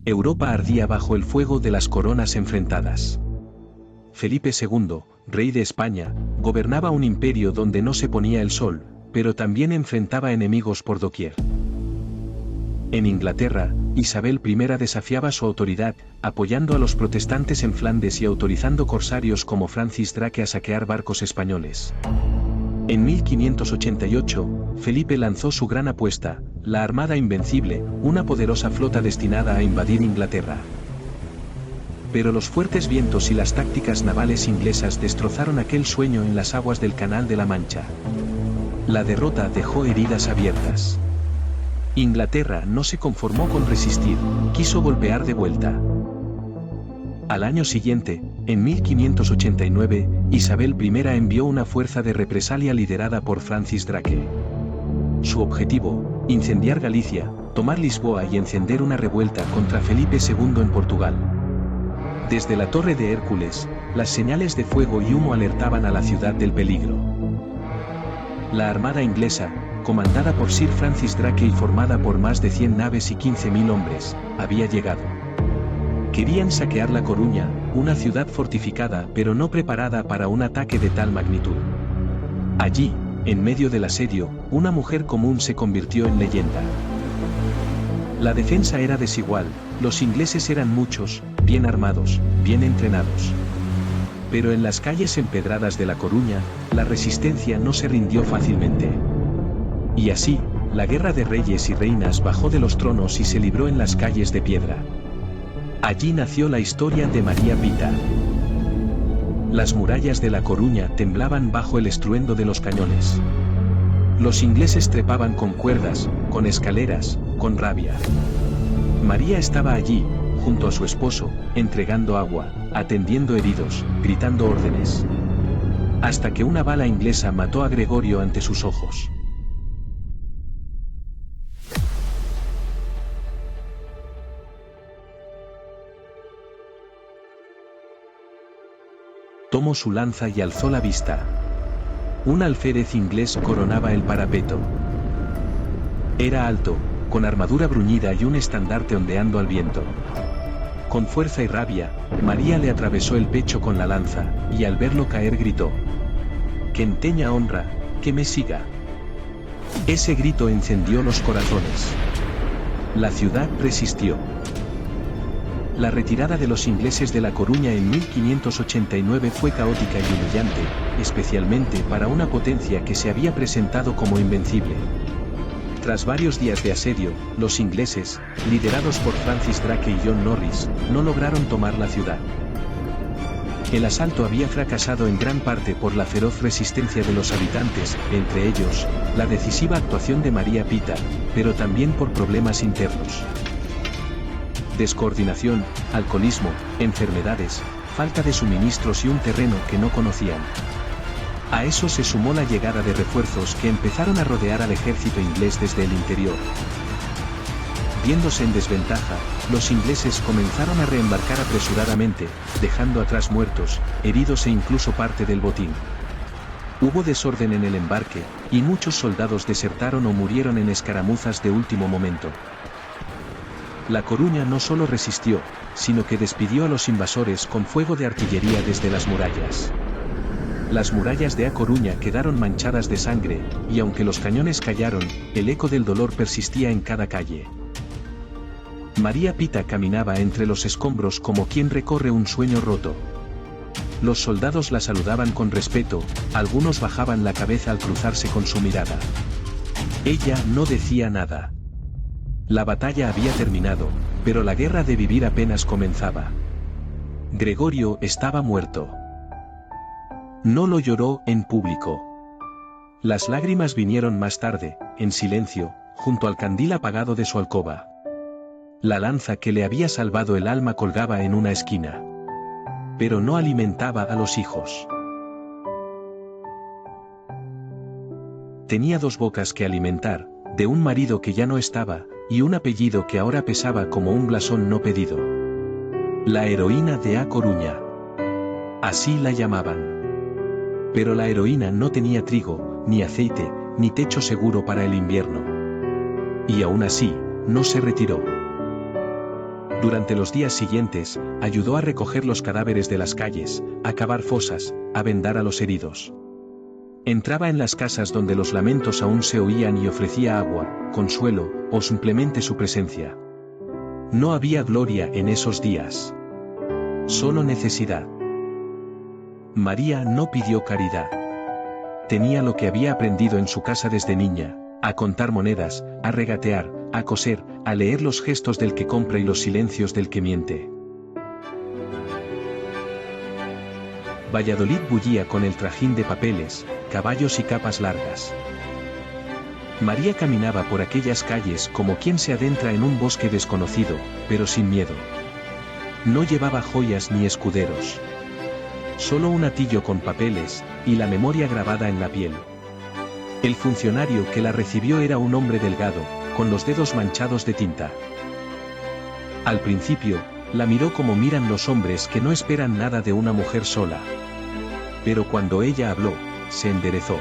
Europa ardía bajo el fuego de las coronas enfrentadas. Felipe II, rey de España, gobernaba un imperio donde no se ponía el sol, pero también enfrentaba enemigos por doquier. En Inglaterra, Isabel I desafiaba su autoridad, apoyando a los protestantes en Flandes y autorizando corsarios como Francis Drake a saquear barcos españoles. En 1588, Felipe lanzó su gran apuesta, la Armada Invencible, una poderosa flota destinada a invadir Inglaterra. Pero los fuertes vientos y las tácticas navales inglesas destrozaron aquel sueño en las aguas del Canal de la Mancha. La derrota dejó heridas abiertas. Inglaterra no se conformó con resistir, quiso golpear de vuelta. Al año siguiente, en 1589, Isabel I envió una fuerza de represalia liderada por Francis Drake. Su objetivo, incendiar Galicia, tomar Lisboa y encender una revuelta contra Felipe II en Portugal. Desde la Torre de Hércules, las señales de fuego y humo alertaban a la ciudad del peligro. La armada inglesa, comandada por Sir Francis Drake y formada por más de 100 naves y 15.000 hombres, había llegado. Querían saquear La Coruña, una ciudad fortificada pero no preparada para un ataque de tal magnitud. Allí, en medio del asedio, una mujer común se convirtió en leyenda. La defensa era desigual, los ingleses eran muchos, bien armados, bien entrenados. Pero en las calles empedradas de La Coruña, la resistencia no se rindió fácilmente. Y así, la guerra de reyes y reinas bajó de los tronos y se libró en las calles de piedra. Allí nació la historia de María Pita. Las murallas de La Coruña temblaban bajo el estruendo de los cañones. Los ingleses trepaban con cuerdas, con escaleras, con rabia. María estaba allí, junto a su esposo, entregando agua, atendiendo heridos, gritando órdenes. Hasta que una bala inglesa mató a Gregorio ante sus ojos. Tomó su lanza y alzó la vista. Un alférez inglés coronaba el parapeto. Era alto, con armadura bruñida y un estandarte ondeando al viento. Con fuerza y rabia, María le atravesó el pecho con la lanza, y al verlo caer gritó: «Quien teña honra, que me siga». Ese grito encendió los corazones. La ciudad resistió. La retirada de los ingleses de La Coruña en 1589 fue caótica y humillante, especialmente para una potencia que se había presentado como invencible. Tras varios días de asedio, los ingleses, liderados por Francis Drake y John Norris, no lograron tomar la ciudad. El asalto había fracasado en gran parte por la feroz resistencia de los habitantes, entre ellos, la decisiva actuación de María Pita, pero también por problemas internos. Descoordinación, alcoholismo, enfermedades, falta de suministros y un terreno que no conocían. A eso se sumó la llegada de refuerzos que empezaron a rodear al ejército inglés desde el interior. Viéndose en desventaja, los ingleses comenzaron a reembarcar apresuradamente, dejando atrás muertos, heridos e incluso parte del botín. Hubo desorden en el embarque, y muchos soldados desertaron o murieron en escaramuzas de último momento. La Coruña no solo resistió, sino que despidió a los invasores con fuego de artillería desde las murallas. Las murallas de A Coruña quedaron manchadas de sangre, y aunque los cañones callaron, el eco del dolor persistía en cada calle. María Pita caminaba entre los escombros como quien recorre un sueño roto. Los soldados la saludaban con respeto, algunos bajaban la cabeza al cruzarse con su mirada. Ella no decía nada. La batalla había terminado, pero la guerra de vivir apenas comenzaba. Gregorio estaba muerto. No lo lloró en público. Las lágrimas vinieron más tarde, en silencio, junto al candil apagado de su alcoba. La lanza que le había salvado el alma colgaba en una esquina. Pero no alimentaba a los hijos. Tenía 2 bocas que alimentar, de un marido que ya no estaba, y un apellido que ahora pesaba como un blasón no pedido. La heroína de A Coruña. Así la llamaban. Pero la heroína no tenía trigo, ni aceite, ni techo seguro para el invierno. Y aún así, no se retiró. Durante los días siguientes, ayudó a recoger los cadáveres de las calles, a cavar fosas, a vendar a los heridos. Entraba en las casas donde los lamentos aún se oían y ofrecía agua, consuelo, o simplemente su presencia. No había gloria en esos días. Solo necesidad. María no pidió caridad. Tenía lo que había aprendido en su casa desde niña: a contar monedas, a regatear, a coser, a leer los gestos del que compra y los silencios del que miente. Valladolid bullía con el trajín de papeles, caballos y capas largas. María caminaba por aquellas calles como quien se adentra en un bosque desconocido, pero sin miedo. No llevaba joyas ni escuderos. Solo un atillo con papeles, y la memoria grabada en la piel. El funcionario que la recibió era un hombre delgado, con los dedos manchados de tinta. Al principio, la miró como miran los hombres que no esperan nada de una mujer sola. Pero cuando ella habló, se enderezó.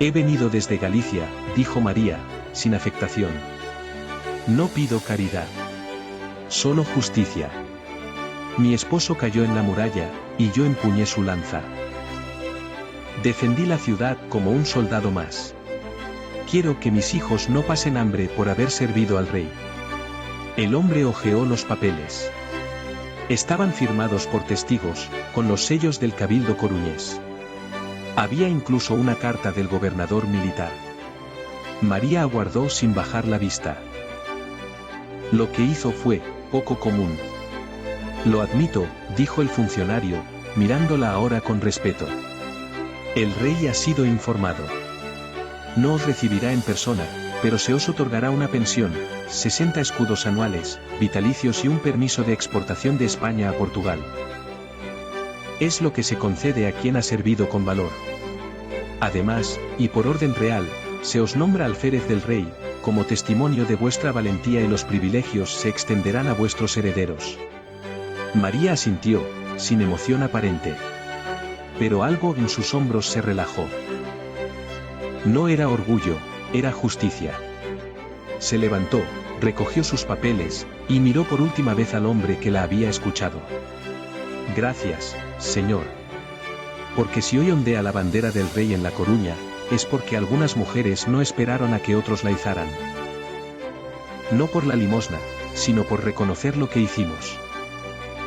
«He venido desde Galicia», dijo María, sin afectación. «No pido caridad. Solo justicia. Mi esposo cayó en la muralla, y yo empuñé su lanza. Defendí la ciudad como un soldado más. Quiero que mis hijos no pasen hambre por haber servido al rey». El hombre hojeó los papeles. Estaban firmados por testigos, con los sellos del Cabildo coruñés. Había incluso una carta del gobernador militar. María aguardó sin bajar la vista. Lo que hizo fue poco común. «Lo admito», dijo el funcionario, mirándola ahora con respeto. «El rey ha sido informado. No os recibirá en persona, pero se os otorgará una pensión, 60 escudos anuales, vitalicios y un permiso de exportación de España a Portugal. Es lo que se concede a quien ha servido con valor. Además, y por orden real, se os nombra alférez del rey, como testimonio de vuestra valentía, y los privilegios se extenderán a vuestros herederos». María asintió, sin emoción aparente. Pero algo en sus hombros se relajó. No era orgullo, era justicia. Se levantó, recogió sus papeles, y miró por última vez al hombre que la había escuchado. «Gracias, señor. Porque si hoy ondea la bandera del rey en La Coruña, es porque algunas mujeres no esperaron a que otros la izaran. No por la limosna, sino por reconocer lo que hicimos».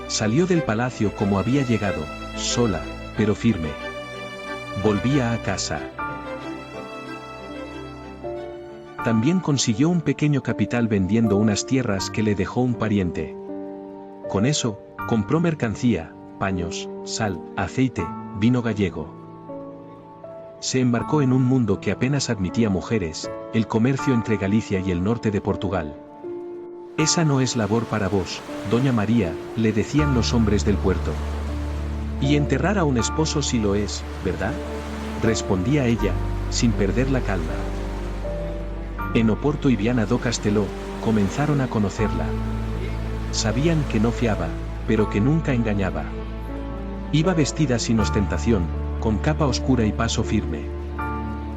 Salió del palacio como había llegado, sola, pero firme. Volvía a casa. También consiguió un pequeño capital vendiendo unas tierras que le dejó un pariente. Con eso, compró mercancía, paños, sal, aceite, vino gallego. Se embarcó en un mundo que apenas admitía mujeres, el comercio entre Galicia y el norte de Portugal. «Esa no es labor para vos, doña María», le decían los hombres del puerto. «Y enterrar a un esposo sí lo es, ¿verdad?», respondía ella, sin perder la calma. En Oporto y Viana do Castelo, comenzaron a conocerla. Sabían que no fiaba, pero que nunca engañaba. Iba vestida sin ostentación, con capa oscura y paso firme.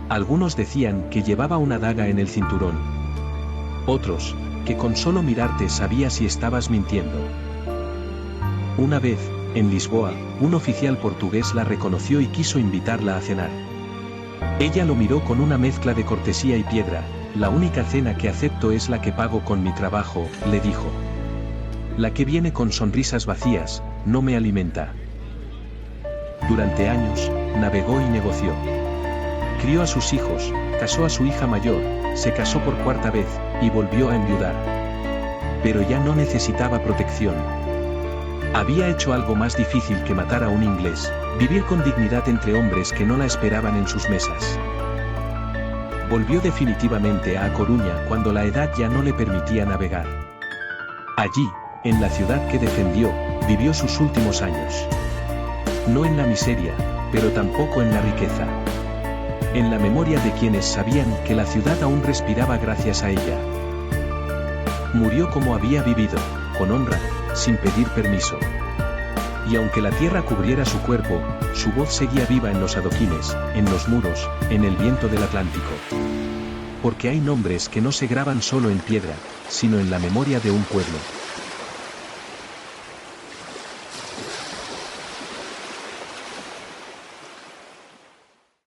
Algunos decían que llevaba una daga en el cinturón. Otros, que con solo mirarte sabía si estabas mintiendo. Una vez, en Lisboa, un oficial portugués la reconoció y quiso invitarla a cenar. Ella lo miró con una mezcla de cortesía y piedra. «La única cena que acepto es la que pago con mi trabajo», le dijo. «La que viene con sonrisas vacías, no me alimenta». Durante años, navegó y negoció. Crió a sus hijos, casó a su hija mayor, se casó por cuarta vez, y volvió a enviudar. Pero ya no necesitaba protección. Había hecho algo más difícil que matar a un inglés: vivir con dignidad entre hombres que no la esperaban en sus mesas. Volvió definitivamente a Coruña cuando la edad ya no le permitía navegar. Allí, en la ciudad que defendió, vivió sus últimos años. No en la miseria, pero tampoco en la riqueza. En la memoria de quienes sabían que la ciudad aún respiraba gracias a ella. Murió como había vivido, con honra, sin pedir permiso. Y aunque la tierra cubriera su cuerpo, su voz seguía viva en los adoquines, en los muros, en el viento del Atlántico. Porque hay nombres que no se graban solo en piedra, sino en la memoria de un pueblo.